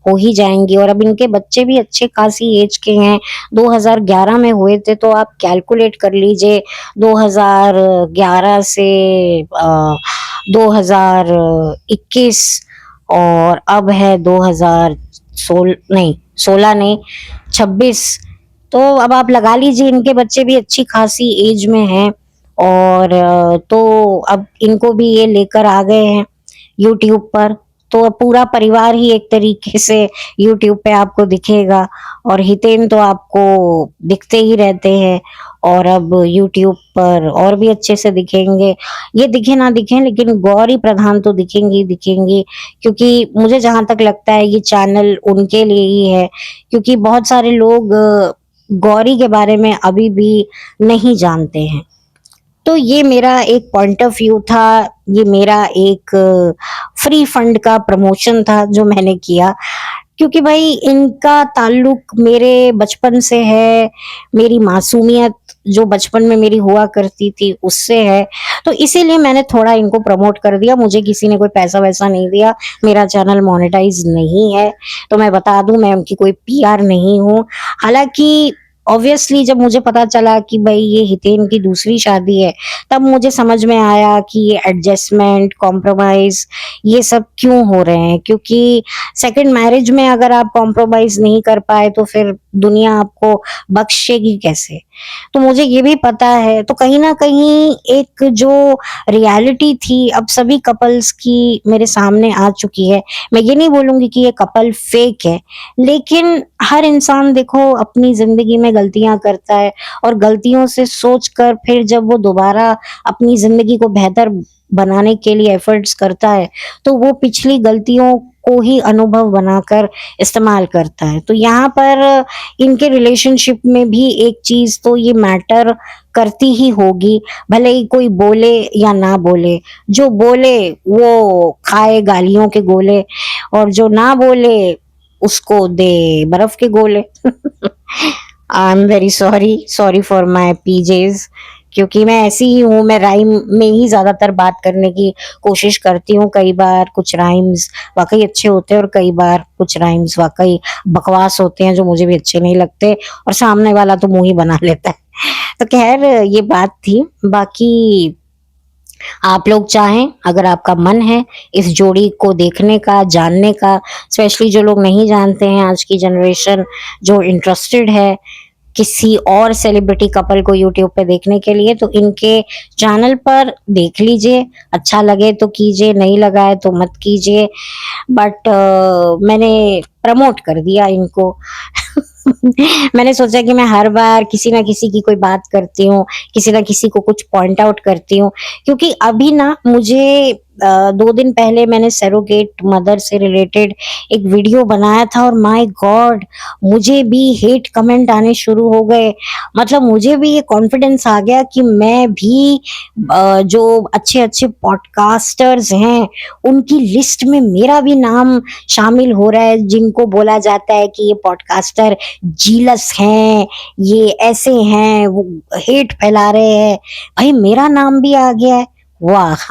हो ही जाएँगी और अब इनके बच्चे भी अच्छे खासी ऐज के हैं। 2011 में हुए थे, तो आप कैलकुलेट कर लीजिए 2011 से 2021 और अब है 16 नहीं 26। तो अब आप लगा लीजिए इनके बच्चे भी अच्छी खासी एज में हैं और तो अब इनको भी ये लेकर आ गए हैं यूट्यूब पर। तो अब पूरा परिवार ही एक तरीके से यूट्यूब पे आपको दिखेगा और हितेन तो आपको दिखते ही रहते हैं और अब यूट्यूब पर और भी अच्छे से दिखेंगे। ये दिखे ना दिखें, लेकिन गौरी प्रधान तो दिखेंगी ही दिखेंगी, क्योंकि मुझे जहाँ तक लगता है ये चैनल उनके लिए ही है, क्योंकि बहुत सारे लोग गौरी के बारे में अभी भी नहीं जानते हैं। तो ये मेरा एक पॉइंट ऑफ व्यू था, ये मेरा एक फ्री फंड का प्रमोशन था जो मैंने किया, क्योंकि भाई इनका ताल्लुक मेरे बचपन से है, मेरी मासूमियत जो बचपन में मेरी हुआ करती थी उससे है, तो इसीलिए मैंने थोड़ा इनको प्रमोट कर दिया। मुझे किसी ने कोई पैसा-वैसा नहीं दिया, मेरा चैनल मोनेटाइज़ नहीं है, तो मैं बता दूँ मैं उनकी कोई पीआर नहीं हूँ। हालाँकि ऑब्वियसली जब मुझे पता चला कि भई ये हितेन की दूसरी शादी है, तब मुझे समझ में आया कि ये एडजस्टमेंट, कॉम्प्रोमाइज़ ये सब क्यों हो रहे हैं, क्योंकि सेकंड मैरिज में अगर आप कॉम्प्रोमाइज़ नहीं कर पाए तो फिर दुनिया आपको बख्शेगी कैसे? तो मुझे ये भी पता है, तो कहीं न कहीं एक जो रियलिटी थी अब सभी कपल्स की मेरे सामने आ चुकी है। मैं ये नहीं बोलूँगी कि ये कपल फेक है, लेकिन हर इंसान देखो अपनी ज़िंदगी में गलतियाँ करता है और गलतियों से सोच कर फिर जब वो दोबारा अपनी ज़िंदगी को बेहतर बनाने के लिए एफर्ट्स करता है, तो वो पिछली गलतियों को ही अनुभव बनाकर इस्तेमाल करता है। तो यहाँ पर इनके रिलेशनशिप में भी एक चीज़ तो ये मैटर करती ही होगी, भले ही कोई बोले या ना बोले। जो बोले वो खाए गालियों के गोले और जो ना बोले उसको दे बर्फ के गोले। I am very sorry, sorry for my PJs, क्योंकि मैं ऐसी ही हूँ, मैं राइम में ही ज़्यादातर बात करने की कोशिश करती हूँ। कई बार कुछ राइम्स वाक़ई अच्छे होते हैं और कई बार कुछ राइम्स वाक़ई बकवास होते हैं जो मुझे भी अच्छे नहीं लगते और सामने वाला तो मुँह ही बना लेता है। तो ख़ैर ये बात थी, बाकी आप लोग चाहें, अगर आपका मन है इस जोड़ी को देखने का, जानने का, स्पेशली जो लोग नहीं जानते हैं, आज की जनरेशन जो इंटरेस्टेड है किसी और सेलिब्रिटी कपल को यूट्यूब पे देखने के लिए, तो इनके चैनल पर देख लीजिए, अच्छा लगे तो कीजिए, नहीं लगा है तो मत कीजिए। बट मैंने प्रमोट कर दिया इनको। मैंने सोचा कि मैं हर बार किसी ना किसी की कोई बात करती हूँ, किसी ना किसी को कुछ पॉइंट आउट करती हूँ, क्योंकि अभी ना मुझे 2 दिन पहले मैंने सरोगेट मदर से रिलेटेड एक वीडियो बनाया था और माय गॉड! मुझे भी हेट कमेंट आने शुरू हो गए। मतलब मुझे भी ये कॉन्फिडेंस आ गया कि मैं भी जो अच्छे-अच्छे पॉडकास्टर्स हैं, उनकी लिस्ट में मेरा भी नाम शामिल हो रहा है, जिनको बोला जाता है कि ये पॉडकास्टर जीलस हैं, ये ऐसे हैं, वो हेट फैला रहे हैं। भाई मेरा नाम भी आ गया है। वाह!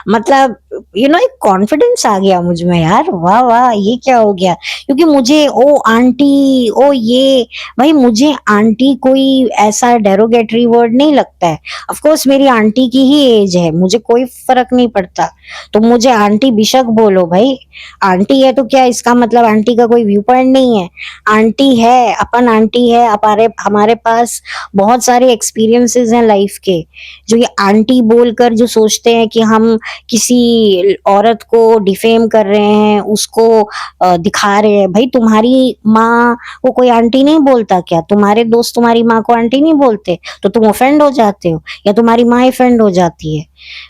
मतलब एक कॉन्फिडेंस आ गया मुझ में यार। वाह वाह, ये क्या हो गया? क्योंकि मुझे ओ आंटी, ओ ये, भाई मुझे आंटी कोई ऐसा डेरोगेटरी वर्ड नहीं लगता है। ऑफ कोर्स मेरी आंटी की ही एज है, मुझे कोई फर्क नहीं पड़ता। तो मुझे आंटी बेशक बोलो भाई। आंटी है तो क्या इसका मतलब आंटी का कोई व्यू पॉइंट नहीं है? आंटी है, अपन आंटी है। हमारे हमारे पास बहुत सारे एक्सपीरियंसेस हैं लाइफ के। जो ये आंटी बोलकर जो सोचते हैं कि हम किसी औरत को डिफेम कर रहे हैं, उसको दिखा रहे हैं। भाई तुम्हारी माँ को कोई आंटी नहीं बोलता क्या? तुम्हारे दोस्त तुम्हारी माँ को आंटी नहीं बोलते? तो तुम ऑफेंड हो जाते हो, या तुम्हारी माँ ऑफेंड हो जाती है?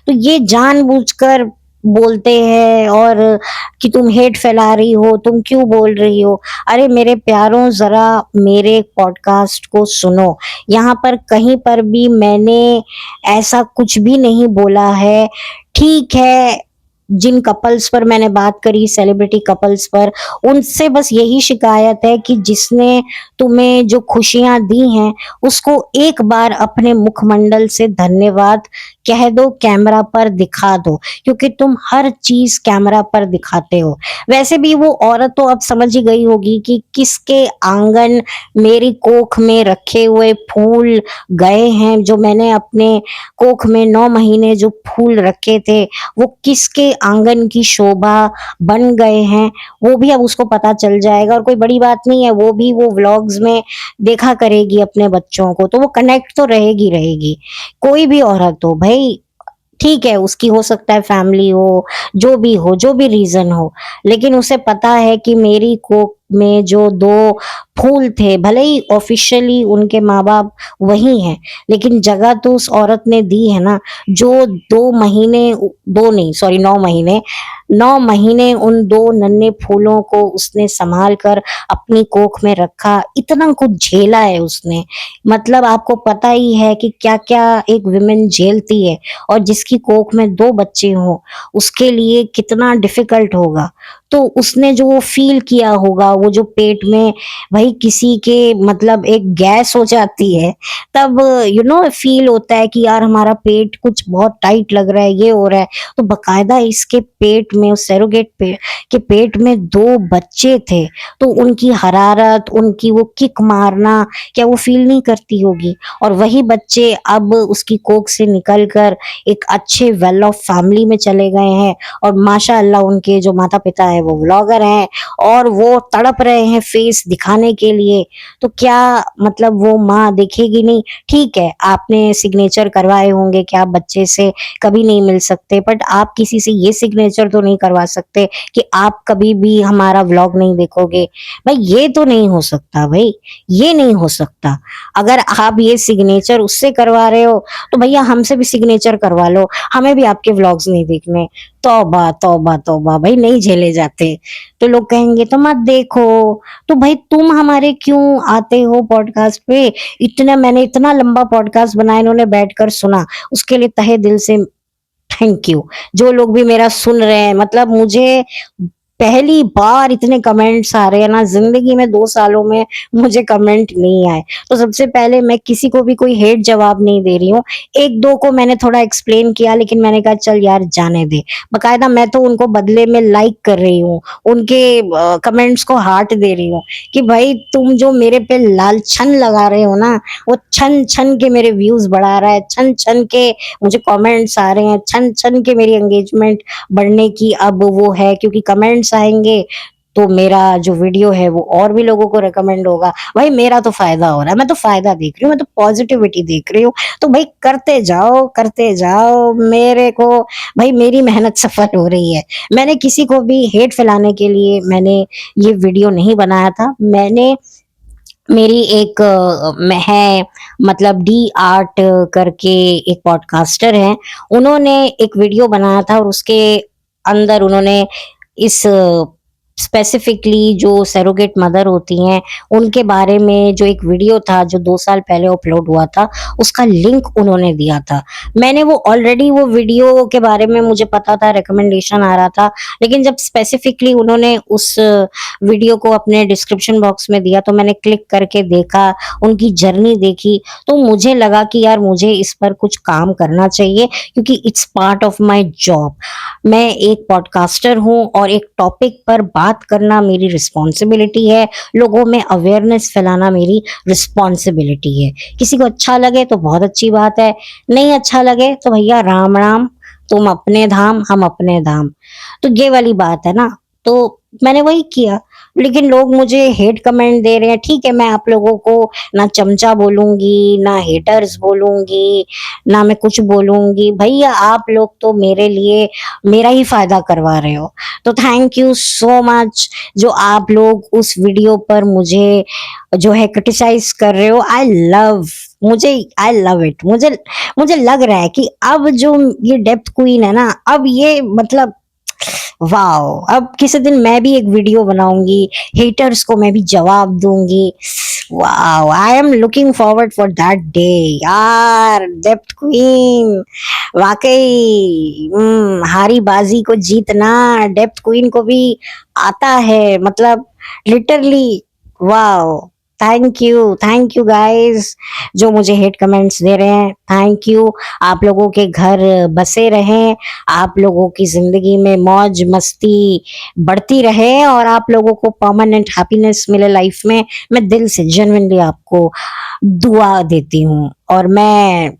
तो ये जानबूझकर बोलते हैं, और कि तुम हेट फैला रही हो, तुम क्यों बोल रही हो? अरे मेरे प्यारों, जरा मेरे पॉडकास्ट को सुनो। यहाँ पर कहीं पर भी मैंने ऐसा कुछ भी नहीं बोला है। ठीक है, जिन कपल्स पर मैंने बात करी, सेलिब्रिटी कपल्स पर, उनसे बस यही शिकायत है कि जिसने तुम्हें जो खुशियां दी हैं, उसको एक बार अपने मुखमंडल से धन्यवाद कह दो, कैमरा पर दिखा दो, क्योंकि तुम हर चीज कैमरा पर दिखाते हो। वैसे भी वो औरत तो अब समझ ही गई होगी कि किसके आंगन मेरी कोख में रखे हुए फूल गए हैं। जो मैंने अपने कोख में 9 महीने जो फूल रखे थे, वो किसके आंगन की शोभा बन गए हैं, वो भी अब उसको पता चल जाएगा। और कोई बड़ी बात नहीं है, वो भी वो व्लॉग्स में देखा करेगी अपने बच्चों को, तो वो कनेक्ट तो रहेगी रहेगी। कोई भी औरत हो भाई, ठीक है, उसकी हो सकता है फैमिली हो, जो भी रीजन हो, लेकिन उसे पता है कि मेरी कोख में जो 2 फूल थे, भले ही ऑफिशियली उनके माँ-बाप वही हैं, लेकिन जगह तो उस औरत ने दी है ना। जो 2 महीने, 2 नहीं सॉरी 9 महीने, 9 महीने उन 2 नन्हे फूलों को उसने सँभाल कर अपनी कोख में रखा, इतना कुछ झेला है उसने। मतलब आपको पता ही है कि क्या-क्या एक वुमन झेलती है, और जिसकी कोख में 2 बच्चे हों, उसके लिए कितना डिफ़िकल्ट होगा। तो उसने जो वो फ़ील किया होगा, वो जो पेट में भई किसी के मतलब एक गैस हो जाती है, तब फ़ील होता है कि यार हमारा पेट कुछ बहुत टाइट लग रहा है, ये हो रहा है। तो बाकायदा इसके पेट में, उस सरोगेट पे के पेट में 2 बच्चे थे, तो उनकी हरारत, उनकी वो किक मारना, क्या वो फ़ील नहीं करती होगी? और वही बच्चे अब उसकी कोख से निकल कर एक अच्छे वेल ऑफ फैमिली में चले गए हैं, और माशाअल्लाह उनके जो माता-पिता हैं वो व्लॉगर हैं, और वो तड़प रहे हैं फेस दिखाने के लिए। तो क्या मतलब वो माँ देखेगी नहीं? ठीक है, आपने सिग्नेचर करवाए होंगे कि आप बच्चे से कभी नहीं मिल सकते, बट आप किसी से ये सिग्नेचर तो नहीं करवा सकते कि आप कभी भी हमारा व्लॉग नहीं देखोगे। भाई ये तो नहीं हो सकता भई, ये नहीं हो सकता। अगर आप ये सिग्नेचर उससे करवा रहे हो, तो भैया हमसे भी सिग्नेचर करवा लो, हमें भी आपके व्लॉग्स नहीं देखने। तौबा तौबा तौबा, भाई नहीं झेले जाते। तो लोग कहेंगे तो मत देखो। तो भाई तुम हमारे क्यों आते हो पॉडकास्ट पे? इतना मैंने इतना लंबा पॉडकास्ट बनाया, इन्होंने बैठकर सुना, उसके लिए तहे दिल से थैंक यू। जो लोग भी मेरा सुन रहे हैं, मतलब मुझे पहली बार इतने कमेंट्स आ रहे हैं ना, ज़िंदगी में 2 सालों में मुझे कमेंट नहीं आए। तो सबसे पहले मैं किसी को भी कोई हेट जवाब नहीं दे रही हूँ। 1-2 को मैंने थोड़ा एक्सप्लेन किया, लेकिन मैंने कहा चल यार जाने दे। बाकायदा मैं तो उनको बदले में लाइक कर रही हूँ, उनके कमेंट्स को हार्ट दे रही हूँ कि भाई तुम जो मेरे पे लालछन लगा रहे हो ना, वो छन-छन के मेरे व्यूज़ बढ़ा रहा है, छन-छन के मुझे कमेंट्स आ रहे हैं, छन-छन के मेरी एंगेजमेंट बढ़ने की अब वो है, क्योंकि कमेंट्स आएँगे तो मेरा जो वीडियो है वो और भी लोगों को रिकमेंड होगा। भाई मेरा तो फ़ायदा हो रहा है, मैं तो फ़ायदा देख रही हूँ, मैं तो पॉज़िटिविटी देख रही हूँ। तो भाई करते जाओ, मेरे को भाई मेरी मेहनत सफल हो रही है। मैंने किसी को भी हेट फैलाने के लिए मैंने ये वीडियो नहीं बनाया था। मैंने मेरी एक है, मतलब डी आर्ट करके एक पॉडकास्टर हैं, उन्होंने एक वीडियो बनाया था, और उसके अंदर उन्होंने इस स्पेसिफिकली जो सरोगेट मदर होती हैं, उनके बारे में जो एक वीडियो था जो 2 साल पहले अपलोड हुआ था, उसका लिंक उन्होंने दिया था। मैंने वो ऑलरेडी वो वीडियो के बारे में मुझे पता था, रिकमेंडेशन आ रहा था, लेकिन जब स्पेसिफिकली उन्होंने उस वीडियो को अपने डिस्क्रिप्शन बॉक्स में दिया, तो मैंने क्लिक करके देखा, उनकी जर्नी देखी, तो मुझे लगा कि यार मुझे इस पर कुछ काम करना चाहिए क्योंकि it's part of my job. मैं एक पॉडकास्टर हूँ और एक टॉपिक पर बात करना मेरी रिस्पॉन्सिबिलिटी है, लोगों में अवेयरनेस फैलाना मेरी रिस्पॉन्सिबिलिटी है। किसी को अच्छा लगे तो बहुत अच्छी बात है, नहीं अच्छा लगे तो भैया राम राम, तुम अपने धाम हम अपने धाम। तो ये वाली बात है ना, तो मैंने वही किया। लेकिन लोग मुझे हेट कमेंट दे रहे हैं, ठीक है, मैं आप लोगों को ना चमचा बोलूंगी, ना हेटर्स बोलूंगी, ना मैं कुछ बोलूंगी। भैया आप लोग तो मेरे लिए मेरा ही फायदा करवा रहे हो, तो थैंक यू सो मच जो आप लोग उस वीडियो पर मुझे जो है क्रिटिसाइज कर रहे हो। आई लव, मुझे आई लव इट। मुझे मुझे लग रहा है कि अब जो ये डेप्थ क्वीन है ना, अब ये मतलब वाओ, अब किसी दिन मैं भी एक वीडियो बनाऊंगी, हेटर्स को मैं भी जवाब दूंगी। Wow, I am looking forward for that day. यार डेप्थ क्वीन, वाकई हारी बाजी को जीतना डेप्थ क्वीन को भी आता है, मतलब literally. Wow, thank you guys जो मुझे हेट कमेंट्स दे रहे हैं, थैंक यू। आप लोगों के घर बसे रहें, आप लोगों की जिंदगी में मौज मस्ती बढ़ती रहे और आप लोगों को परमानेंट हैप्पीनेस मिले लाइफ में। मैं दिल से जेन्युइनली आपको दुआ देती हूँ, और मैं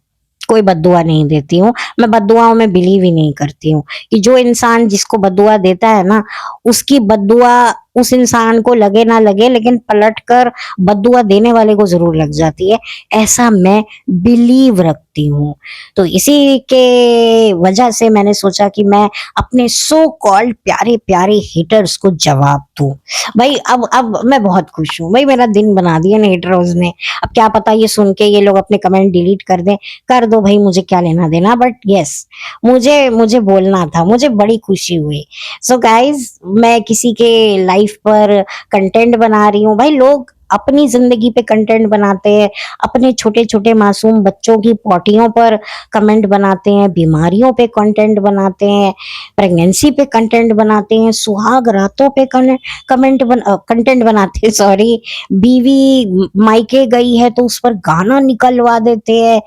कोई बद्दुआ नहीं देती हूँ। मैं बद्दुआओं में बिलीव ही नहीं करती हूँ कि जो इंसान जिसको बद्दुआ देता है ना, उसकी बद्दुआ उस इंसान को लगे ना लगे, लेकिन पलट कर बद्दुआ देने वाले को जरूर लग जाती है। ऐसा मैं बिलीव रखती हूँ। तो इसी के वजह से मैंने सोचा कि मैं अपने सो कॉल्ड प्यारे प्यारे हेटर्स को जवाब दूं। भाई अब मैं बहुत खुश हूँ, भाई मेरा दिन बना दिया ना हेटर्स ने। अब क्या पता ये सुन के ये लोग अपने कमेंट डिलीट कर दें, कर दो भाई, मुझे क्या लेना देना, बट यस, मुझे मुझे बोलना था, मुझे बड़ी खुशी हुई। सो गाइज, मैं किसी के लाइफ पर कंटेंट बना रही हूँ। भाई लोग अपनी जिंदगी पे कंटेंट बनाते हैं, अपने छोटे छोटे मासूम बच्चों की पॉटियों पर कमेंट बनाते हैं, बीमारियों पे कंटेंट बनाते हैं, प्रेगनेंसी पे कंटेंट बनाते हैं, सुहाग रातों पे कंटेंट बनाते हैं, सॉरी, बीवी मायके गई है तो उस पर गाना निकलवा देते हैं।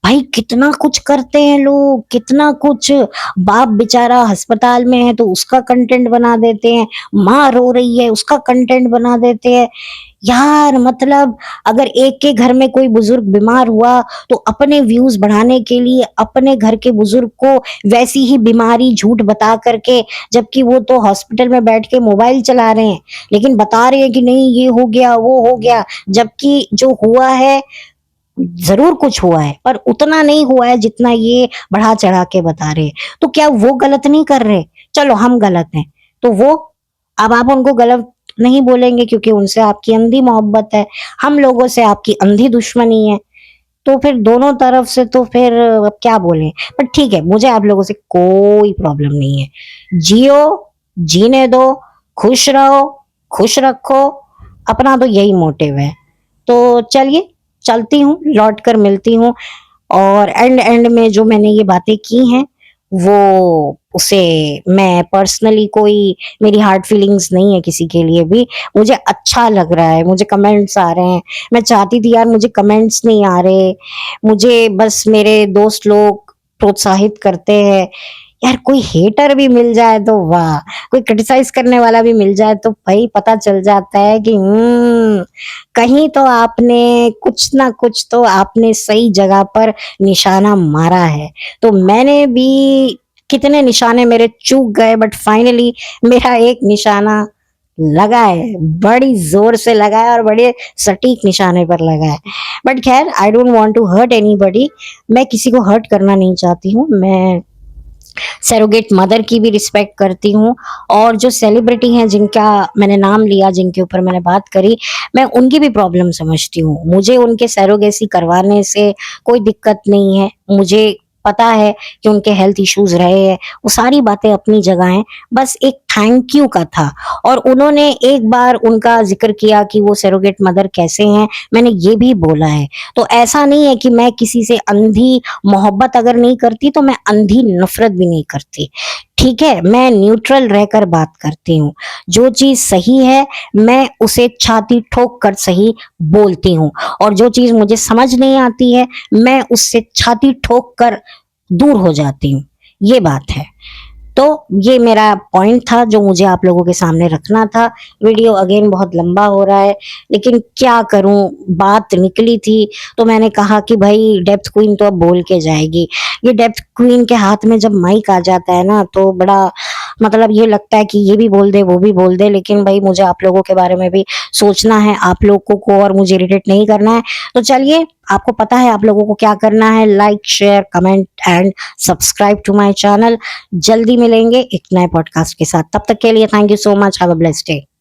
भाई कितना कुछ करते हैं लोग, कितना कुछ। बाप बेचारा अस्पताल में है तो उसका कंटेंट बना देते हैं, माँ रो रही है उसका कंटेंट बना देते हैं। यार मतलब अगर एक के घर में कोई बुजुर्ग बीमार हुआ तो अपने व्यूज बढ़ाने के लिए अपने घर के बुजुर्ग को वैसी ही बीमारी झूठ बता करके, जबकि वो तो हॉस्पिटल में बैठ के मोबाइल चला रहे हैं, लेकिन बता रहे हैं कि नहीं ये हो गया वो हो गया, जबकि जो हुआ है जरूर कुछ हुआ है पर उतना नहीं हुआ है जितना ये बढ़ा चढ़ा के बता रहे हैं। तो क्या वो गलत नहीं कर रहे? चलो हम गलत हैं तो वो, अब आप उनको गलत नहीं बोलेंगे क्योंकि उनसे आपकी अंधी मोहब्बत है, हम लोगों से आपकी अंधी दुश्मनी है। तो फिर दोनों तरफ से तो फिर अब क्या बोले। पर ठीक है, मुझे आप लोगों से कोई प्रॉब्लम नहीं है। जियो, जीने दो, खुश रहो, खुश रखो, अपना तो यही मोटिव है। तो चलिए, चलती हूँ, लौट कर मिलती हूँ। और एंड एंड में जो मैंने ये बातें की हैं वो उसे मैं पर्सनली, कोई मेरी हार्ड फीलिंग्स नहीं है किसी के लिए भी। मुझे अच्छा लग रहा है, मुझे कमेंट्स आ रहे हैं। मैं चाहती थी यार मुझे कमेंट्स नहीं आ रहे, मुझे बस मेरे दोस्त लोग प्रोत्साहित करते हैं। यार कोई हेटर भी मिल जाए तो वाह, कोई क्रिटिसाइज करने वाला भी मिल जाए तो भाई पता चल जाता है कि कहीं तो आपने कुछ ना कुछ तो आपने सही जगह पर निशाना मारा है। तो मैंने भी, कितने निशाने मेरे चूक गए बट फाइनली मेरा एक निशाना लगा है, बड़ी जोर से लगा है और बड़े सटीक निशाने पर लगा है। बट खैर, I don't want to hurt anybody, मैं किसी को हर्ट करना नहीं चाहती हूँ। मैं सरोगेट मदर की भी रिस्पेक्ट करती हूँ, और जो सेलिब्रिटी हैं जिनका मैंने नाम लिया, जिनके ऊपर मैंने बात करी, मैं उनकी भी प्रॉब्लम समझती हूँ। मुझे उनके सरोगेसी करवाने से कोई दिक्कत नहीं है। मुझे पता है कि उनके हेल्थ इश्यूज रहे हैं, वो सारी बातें अपनी जगह हैं। बस एक थैंक यू का था। और उन्होंने एक बार उनका जिक्र किया कि वो सरोगेट मदर कैसे हैं, मैंने ये भी बोला है। तो ऐसा नहीं है कि मैं किसी से अंधी मोहब्बत अगर नहीं करती तो मैं अंधी नफरत भी नहीं करती। ठीक है, मैं न्यूट्रल रहकर बात करती हूँ। जो चीज सही है मैं उसे छाती ठोक कर सही बोलती हूँ, और जो चीज मुझे समझ नहीं आती है मैं उससे छाती ठोक कर दूर हो जाती हूँ। ये बात है। तो ये मेरा पॉइंट था जो मुझे आप लोगों के सामने रखना था। वीडियो अगेन बहुत लंबा हो रहा है, लेकिन क्या करूं, बात निकली थी तो मैंने कहा कि भाई डेप्थ क्वीन तो अब बोल के जाएगी। ये डेप्थ क्वीन के हाथ में जब माइक आ जाता है ना तो बड़ा मतलब ये लगता है कि ये भी बोल दे वो भी बोल दे, लेकिन भाई मुझे आप लोगों के बारे में भी सोचना है, आप लोगों को और मुझे इरिटेट नहीं करना है। तो चलिए, आपको पता है आप लोगों को क्या करना है, like share comment and subscribe to my channel. जल्दी मिलेंगे एक नए पॉडकास्ट के साथ, तब तक के लिए thank you so much, have a blessed day.